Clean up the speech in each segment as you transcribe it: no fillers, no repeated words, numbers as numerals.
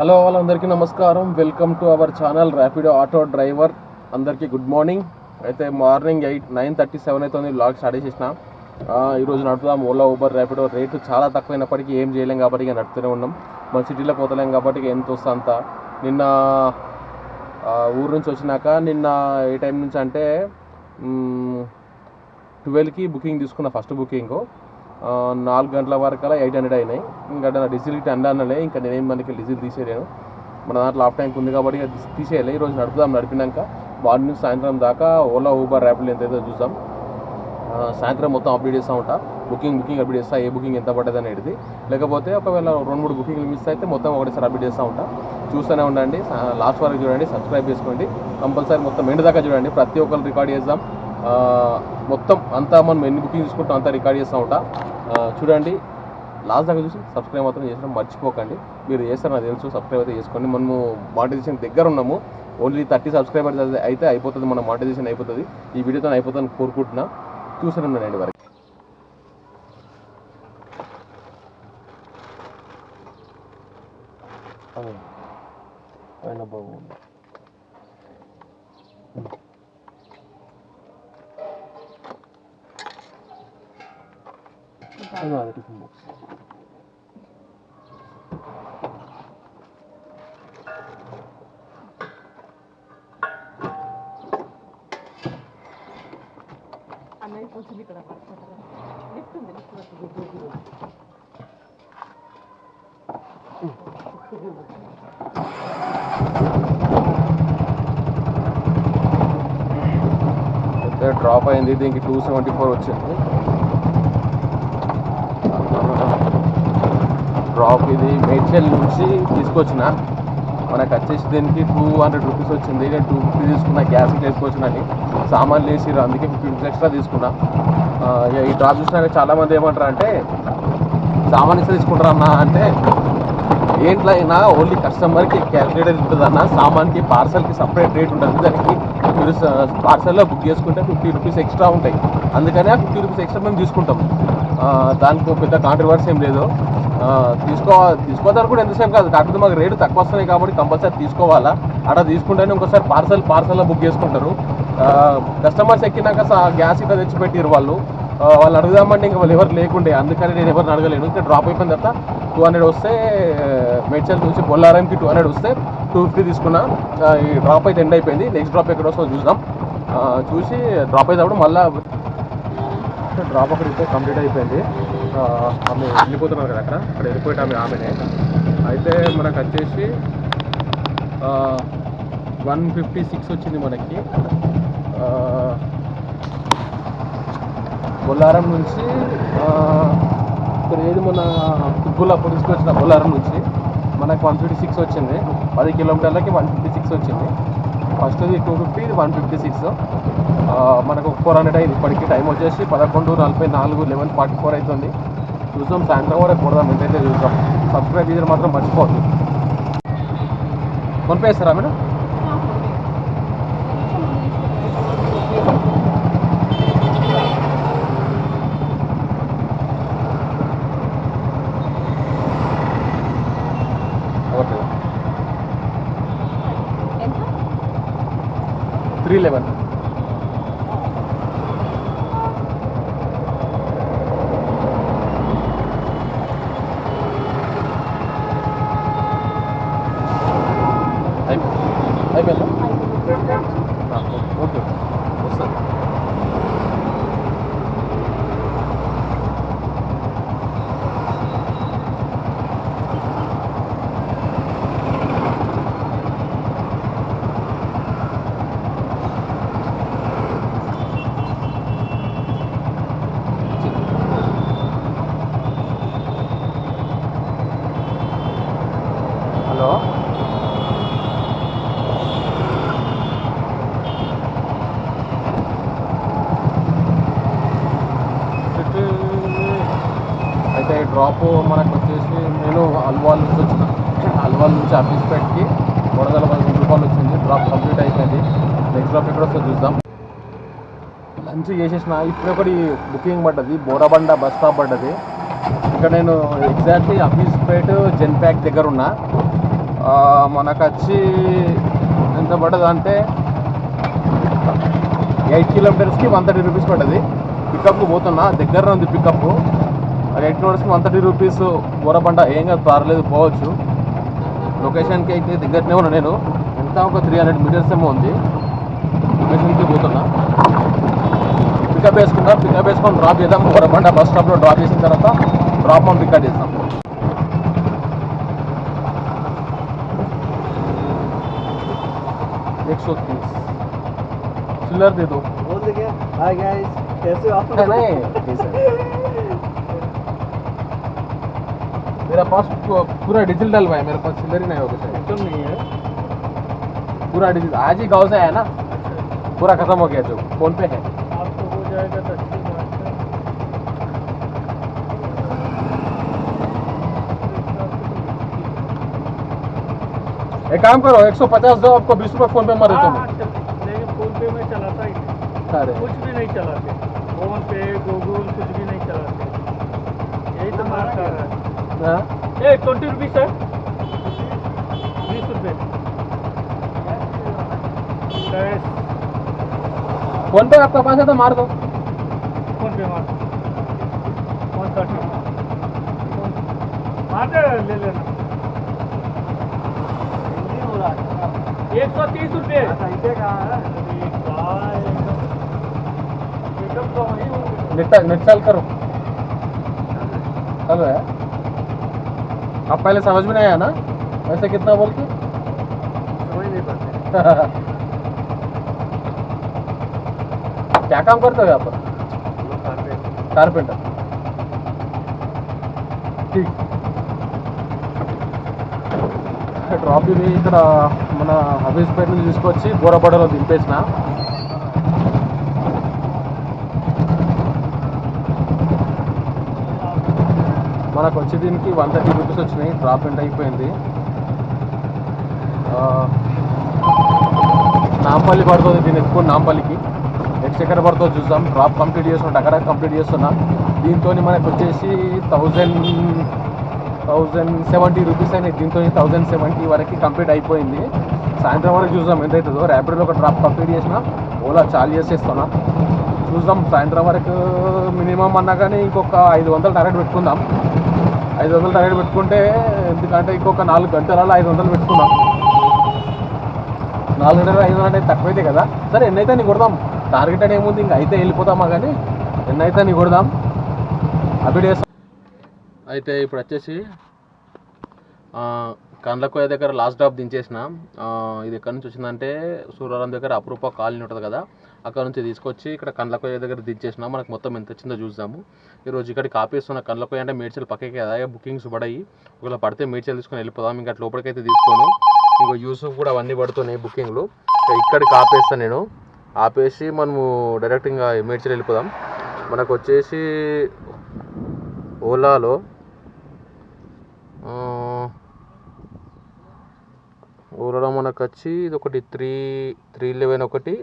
Hello వాళ్ళందరికీ నమస్కారం. Welcome to our channel Rapido auto driver. అందరికీ గుడ్ మార్నింగ్. అయితే మార్నింగ్ 9:37 అవుతుంది. బ్లాగ్ స్టార్ట్ చేసేసిన. ఈరోజు నడుపుదాం ఓలా ఊబర్ ర్యాపిడో. రేటు చాలా తక్కువైనప్పటికీ ఏం చేయలేం కాబట్టి ఇక నడుపుతూనే ఉన్నాం. మన సిటీలో పోతలేం కాబట్టి ఎంత వస్తా అంత. నిన్న ఊరు నుంచి వచ్చినాక నిన్న ఏ టైం నుంచి అంటే 12కి బుకింగ్ తీసుకున్న. ఫస్ట్ బుకింగ్ 4 గంటల వరకు 800 అయినాయి. ఇంకా డీజిల్కి 10 అన్నలే. ఇంకా నేనేం మనకి డీజిల్ తీసేయలేను. మన దాంట్లో ఆఫ్ ట్యాంక్ ఉంది కాబట్టి ఇక తీసేయాలి. ఈరోజు నడుపుదాం. నడిపినాక మార్నింగ్ నుంచి సాయంత్రం దాకా ఓలా ఊబర్ ర్యాపిడో ఎంతైతే చూద్దాం. సాయంత్రం మొత్తం అప్డేట్ చేస్తూ ఉంటా. బుకింగ్ అప్డేట్ చేస్తా. ఏ బుకింగ్ ఎంత పడ్డది అనేది. లేకపోతే ఒకవేళ 2-3 బుకింగ్లు మిస్ అయితే మొత్తం ఒకటేసారి అప్డేట్ చేస్తూ ఉంటా. చూస్తూనే ఉండండి. లాస్ట్ వరకు చూడండి. సబ్స్క్రైబ్ చేసుకోండి. కంపల్సరీ మొత్తం ఎండ్ దాకా చూడండి. ప్రతి ఒక్కరు రికార్డ్ చేద్దాం. మొత్తం అంతా మనం ఎన్ని బుకింగ్ తీసుకుంటాం అంతా రికార్డ్ చేస్తూ ఉంటా. చూడండి. లాస్ట్ దాకా చూసి సబ్స్క్రైబ్ మాత్రం చేసడం మర్చిపోకండి. మీరు చేస్తారు నాకు తెలుసు. సబ్స్క్రైబ్ అయితే చేసుకోండి. మనము మానిటైజేషన్ దగ్గర ఉన్నాము. ఓన్లీ 30 సబ్స్క్రైబర్స్ అయితే అయిపోతుంది. మన మానిటైజేషన్ అయిపోతుంది. ఈ వీడియోతో అయిపోతుందని కోరుకుంటున్నా. చూస్తూనే ఉన్నానండి వరకు. టిఫిన్ బాక్స్ అన్నయ్య కొంచెం ఇక్కడ పడుకుంటారా? లిఫ్ట్ ఉంది, డ్రాప్ అయింది. దీనికి 274 వచ్చింది డ్రాప్. ఇది మేడ్చల్ నుంచి తీసుకొచ్చిన. మనకు వచ్చేసి దీనికి 200 రూపీస్ వచ్చింది. నేను 250 తీసుకున్నా. గ్యాస్ వేసుకొచ్చినని సామాన్లు వేసిరు, అందుకే 50 రూపీస్ ఎక్స్ట్రా తీసుకున్నా. ఈ డ్రాప్ చూసినాక చాలామంది ఏమంటారు అంటే సామాన్ ఇస్తే తీసుకుంటారు అన్న అంటే, ఏంట్లో అయినా ఓన్లీ కస్టమర్కి క్యాల్కులేటర్ ఉంటుంది అన్న. సామాన్కి పార్సల్కి సపరేట్ రేట్ ఉంటుంది. దానికి మీరు పార్సల్లో బుక్ చేసుకుంటే 50 రూపీస్ ఎక్స్ట్రా ఉంటాయి. అందుకనే 50 రూపీస్ ఎక్స్ట్రా మేము తీసుకుంటాం. దానికి పెద్ద కాంట్రవర్సీ ఏం లేదు. తీసుకోవడానికి కూడా ఎంతసేపు కాదు. కాకపోతే మాకు రేటు తక్కువ వస్తున్నాయి కాబట్టి కంపల్సరీ తీసుకోవాలా. అలా తీసుకుంటేనే ఇంకోసారి పార్సల్లో బుక్ చేసుకుంటారు. కస్టమర్స్ ఎక్కినాక గ్యాస్ ఇట్లా తెచ్చిపెట్టారు వాళ్ళు అడుగుదామంటే ఇంకా వాళ్ళు ఎవరు లేకుండే. అందుకని నేను ఎవరిని అడగలేను. ఇంకా డ్రాప్ అయిపోయిన తర్వాత 200 వస్తే మేడ్చల్ నుంచి బొల్లారంకి 200 వస్తే 250 తీసుకున్నా. ఈ డ్రాప్ అయితే ఎండ్ అయిపోయింది. నెక్స్ట్ డ్రాప్ ఎక్కడ వస్తుందో చూద్దాం. చూసి డ్రాప్ అయినప్పుడు మళ్ళీ డ్రాప్ అక్కడ అయితే కంప్లీట్ అయిపోయింది. ఆమె వెళ్ళిపోతున్నారు కదా అక్కడ వెళ్ళిపోయి ఆమెనే. అయితే మనకు వచ్చేసి 156 వచ్చింది మనకి. బొల్లారం నుంచి ఇక్కడ ఏది మన తుగ్గులప్పుడు తీసుకొచ్చిన బొల్లారం నుంచి మనకు 156 వచ్చింది. 10 కిలోమీటర్లకి 156 వచ్చింది. ఫస్ట్ది 250, ఇది 156. మనకు 400 అయింది. ఇప్పటికి టైం వచ్చేసి 11:44, 11:44 అవుతుంది. చూద్దాం సాయంత్రం వరకు కొడదాం. ఎంతైతే చూద్దాం. సబ్స్క్రైబ్ చేయడం మాత్రం మర్చిపోవద్దు. కొనిపేస్తారా మేడం? ఓకే. 311. అయిపోయిందా? ఓకే వస్తుంది. హలో, అయితే డ్రాప్ మనకు వచ్చేసి నేను అల్వాల్ నుంచి వచ్చిన. అల్వాల్ నుంచి అఫీస్పేట్కి 215 రూపాయలు వచ్చింది. డ్రాప్ కంప్లీట్ అయిపోయింది. నెక్స్ట్ డ్రాప్ ఎక్కడ వస్తుందో చూద్దాం. లంచ్ చేసేసిన. ఇప్పుడు ఒకటి బుకింగ్ పడ్డది. బోరబండ బస్ స్టాప్ పడ్డది. ఇక్కడ నేను ఎగ్జాక్ట్లీ అఫీస్పేట్ జెన్ ప్యాక్ దగ్గర ఉన్నా. మనకు వచ్చి ఎంత పడ్డది అంటే 8 కిలోమీటర్స్కి 130 రూపీస్ పడ్డది. పికప్ పోతున్నా, దగ్గర ఉంది పికప్. 8 కిలోమీటర్స్కి 130 రూపీస్. బోరబండ ఏం కాదు, పర్లేదు, పోవచ్చు. లొకేషన్కి అయితే దగ్గరనే ఉన్నా నేను. ఎంత ఒక 300 మీటర్స్ ఏమో ఉంది. లొకేషన్కి పోతున్నా. పికప్ వేసుకొని డ్రాప్ చేద్దాం. బోరబండ బస్ స్టాప్లో డ్రాప్ చేసిన తర్వాత డ్రాప్ మనం పికప్ చేద్దాం. चिल्लर दे दो. बोल दे क्या? हाय गाइस, कैसे हो आप? नहीं, मेरा पास पूरा डिजिटल डलवा है, मेरे पास चिल्लर ही नहीं होगा शायद. एकदम नहीं है. पूरा डिजिटल आज ही गाँव से आया ना, पूरा खत्म हो गया. जो फोन पे है आपको हो जाएगा तो अच्छी बात है. एक काम करो, 150 दो, आपको 20 रुपये फोन पे मार देता हूँ. लेकिन फोन पे में चलाता ही नहीं. अरे कुछ भी नहीं चलाते. फोन पे गूगल कुछ भी नहीं चलाते. यही तो मार कर रहा है. हाँ? 20 रुपीस है. 20 रुपये कैश. फोन पे आपका पास है तो मार दो. फोन पे मार. 130 मार दे, ले लेना. 130 रुपये. नेट चाल करो. चलो है. आप पहले समझ में नहीं आया ना वैसे कितना बोल के? समझ नहीं पाते. क्या काम करते हो यहाँ पर? कारपेंटर. ठीक. డ్రాప్ ఇది ఇక్కడ మన హబీస్పేట నుంచి తీసుకొచ్చి బోరబండలో దింపేసిన. మనకు వచ్చి దీనికి 130 రూపీస్ వచ్చినాయి. డ్రాప్ ఎండ్ అయిపోయింది. నాంపల్లి పడుతుంది, దీన్ని ఎత్తుకొని నాంపల్లికి. నెక్స్ట్ ఎక్కడ పడుతుందో చూద్దాం. డ్రాప్ కంప్లీట్ చేస్తున్నా, అక్కడ కంప్లీట్ చేస్తున్నా. దీంతో మనకు వచ్చేసి 1070 రూపీస్ అయినాయి. దీంతో 1070 వరకు కంప్లీట్ అయిపోయింది. సాయంత్రం వరకు చూద్దాం ఎంత అవుతుందో. ర్యాపిడోలో ఒక డ్రాప్ కంప్లీట్ చేసిన, ఓలా చాలు చేసేస్తున్నా. చూద్దాం సాయంత్రం వరకు. మినిమం అన్నా కానీ ఇంకొక 500 టార్గెట్ పెట్టుకుందాం. 500 టార్గెట్ పెట్టుకుంటే, ఎందుకంటే ఇంకొక 4 గంటలలో 500 పెట్టుకుందాం. 4 గంటలు 500 అంటే తక్కువైతే కదా. సరే ఎన్నైతే నీ కొడదాం. టార్గెట్ అని ఏముంది, ఇంకా అయితే వెళ్ళిపోతామా, కానీ ఎన్నైతే నీ కొడదాం. అప్డేట్ చేస్తాం. అయితే ఇప్పుడు వచ్చేసి కండ్లకోయ దగ్గర లాస్ట్ డ్రాప్ దించేసిన. ఇది ఎక్కడి నుంచి వచ్చిందంటే సూరారం దగ్గర అప్రూప కాలనీ ఉంటుంది కదా, అక్కడ నుంచి తీసుకొచ్చి ఇక్కడ కండ్లకోయ దగ్గర దించేసిన. మనకు మొత్తం ఎంత వచ్చిందో చూద్దాము. ఈరోజు ఇక్కడికి ఆపేస్తున్న. కండ్లకోయ అంటే మేడ్చల్ పక్కకి కదా, బుకింగ్స్ పడాయి. ఒకవేళ పడితే మేడ్చల్ తీసుకొని వెళ్ళిపోదాం. ఇంకా అట్లా లోపలికైతే తీసుకోను. ఇంకో యూసుఫ్ కూడా అవన్నీ పడుతున్నాయి బుకింగ్లు. ఇక్కడికి ఆపేస్తాను నేను. ఆపేసి మనము డైరెక్ట్ ఇంకా మేడ్చల్ వెళ్ళిపోదాం. మనకు వచ్చేసి ఓలాలో మనకు వచ్చి ఇది ఒకటి 311 ఒకటి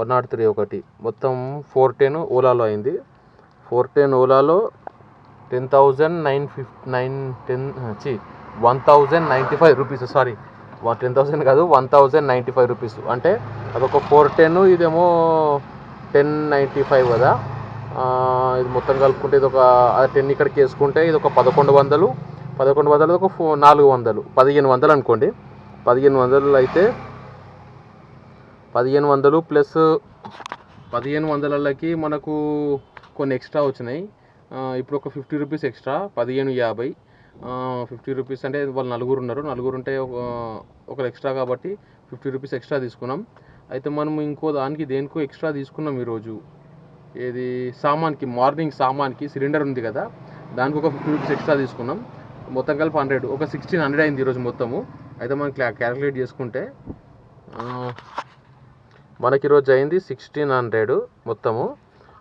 103 ఒకటి మొత్తం 410 ఓలాలో అయింది. 410 ఓలాలో 1095 రూపీస్. సారీ, 10,000 కాదు, 1095 రూపీస్. అంటే అదొక 410, ఇదేమో 1095 కదా. ఇది మొత్తం కలుపుకుంటే ఇది ఒక 10 ఇక్కడికి వేసుకుంటే ఇది ఒక 1100. ఒక 400, 1500 అనుకోండి. 1500 అయితే 1500 ప్లస్ 1500లకి మనకు కొన్ని ఎక్స్ట్రా వచ్చినాయి. ఇప్పుడు ఒక 50 రూపీస్ ఎక్స్ట్రా, 1550. 50 రూపీస్ అంటే వాళ్ళు నలుగురు ఉన్నారు. నలుగురు ఉంటే ఒకరు ఎక్స్ట్రా కాబట్టి 50 రూపీస్ ఎక్స్ట్రా తీసుకున్నాం. అయితే మనం ఇంకో దానికి దేనికో ఎక్స్ట్రా తీసుకున్నాం ఈరోజు. ఏది సామాన్కి, మార్నింగ్ సామాన్కి సిలిండర్ ఉంది కదా, దానికి ఒక 50 రూపీస్ ఎక్స్ట్రా తీసుకున్నాం. మొత్తం కలిపి 100, ఒక 1600 అయింది ఈరోజు మొత్తము. అయితే మనం క్యాలిక్యులేట్ చేసుకుంటే మనకి ఈరోజు అయింది 1600 మొత్తము.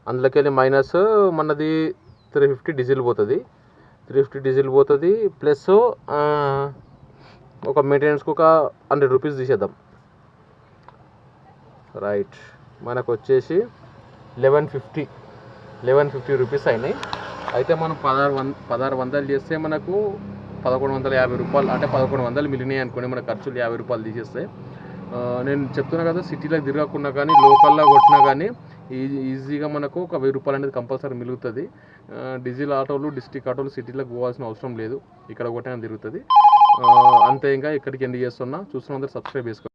అందులోకి వెళ్ళి మైనస్ మనది 350 డీజిల్ పోతుంది. 350 డీజిల్ పోతుంది. ప్లస్ ఒక మెయింటెనెన్స్కి ఒక 100 రూపీస్ తీసేద్దాం. రైట్, మనకు వచ్చేసి 1150 రూపీస్ అయినాయి. అయితే మనం 1600 చేస్తే మనకు 1150 రూపాయలు, అంటే 1100 మిగిలినాయి అనుకోండి, మన ఖర్చులు 50 రూపాయలు తీసేస్తే. నేను చెప్తున్నా కదా, సిటీలో తిరగకుండా కానీ లోకల్లో కొట్టినా కానీ ఈజీగా మనకు ఒక 1000 రూపాయలు అనేది కంపల్సరీ మిగులుతుంది. డీజిల్ ఆటోలు, డిస్ట్రిక్ట్ ఆటోలు సిటీలకు పోవాల్సిన అవసరం లేదు, ఇక్కడ కొట్టినా తిరుగుతుంది. అంతే. ఇంకా ఇక్కడికి ఎండ్ చేస్తున్నా. చూస్తున్న అందరూ సబ్స్క్రైబ్ చేసుకోండి.